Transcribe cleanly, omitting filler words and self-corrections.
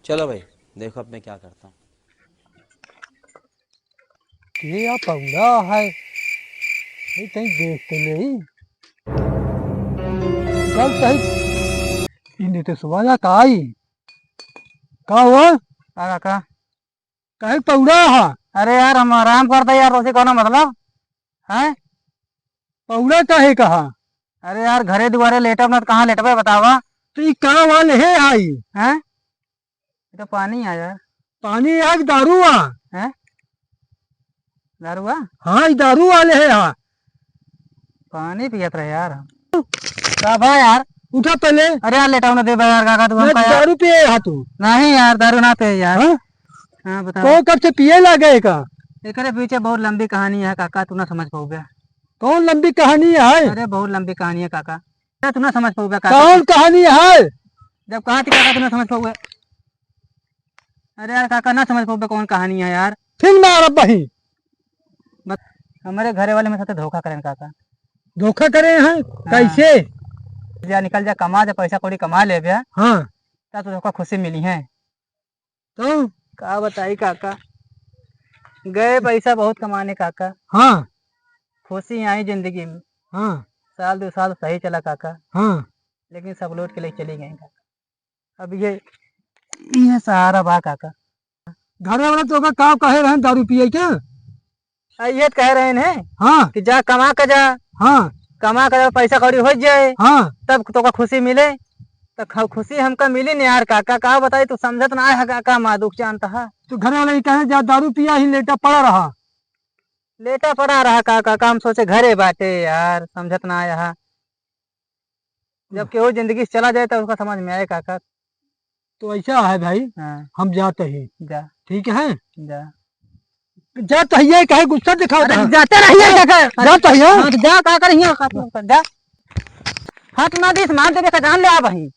चलो भाई, देखो अब मैं क्या करता हूँ। ये पौड़ा है कहीं देखते नहीं। चल सही इन तो सुबह का आई का हुआ काका। कहीं पौड़ा है। अरे यार हम आराम करते यार, उसे कौन मतलब है। पौड़ा काहे कहा। अरे यार घरे दुआरे लेटब ना तो कहाँ लेटबे बतावा। तो ये कहाँ वाले है आई। हैं ये तो पानी है यार। पानी है कि दारू आ। हैं दारुआ हाँ ये दारू वाले है हाँ। पानी पियत रहे यार हम। का भाई यार। उठा पहले। अरे यार लेटाओ ना दे बे यार काका, तू मैं हमका यार। दारू पिए हा तू। नहीं यार दारू ना पे यार। हाँ? हाँ बताओ। तो कब से पिए लगे का। एकरे पीछे बहुत लंबी कहानी है काका, तू ना समझ पाओगे। कौन लंबी कहानी है। अरे बहुत लंबी कहानी है काका, तू ना समझ पाओगे काका। कौन कहानी है। जब कहा थी काका तू ना समझ पाओगे। अरे यार काका ना समझ पाओगे कौन कहानी है यार। फिर मारा बही। हमारे घरे वाले मेरे साथ धोखा करें काका। धोखा करे हैं कैसे। जा निकल जा कमा, जा पैसा कौड़ी कमा ले भैया, हाँ तब तो धोखा खुशी मिली है। तो का बताई काका, गए पैसा बहुत कमाने काका, हाँ खुशी आई जिंदगी में। हाँ साल 2 साल सही चला काका, हाँ लेकिन सब लौट के लिए चली गई काका। अब ये सहारा बा काका। घर वाला तो का काम कहे रहे दारू पिए क्या। ये तो कह रहे हैं हाँ कि जा कमा कर जा, हाँ कमा कर पैसा कौड़ी हो जाए हाँ तब तो का खुशी मिले। तो खुशी हमका मिली नहीं यार काका, का बताई तू समझत ना है काका, मादुक जानता है। तो घर वाले कहे जा दारू पिया ही लेटा पड़ा रहा। लेटा पड़ा रहा काका, काम सोचे घरे बाटे यार, समझत ना आया है। जब केहू जिंदगी से चला जाए तो उसका समझ में आए काका। तो ऐसा है भाई, हाँ हम जाते ही। जा ठीक है जा। जाते ही कहे गुस्सा दिखाओ। अरे जाते रहिए काका, जाते ही हाँ, तो जा काका, जा हाथ ना दिस मार देवे का जान ले आ वहीं।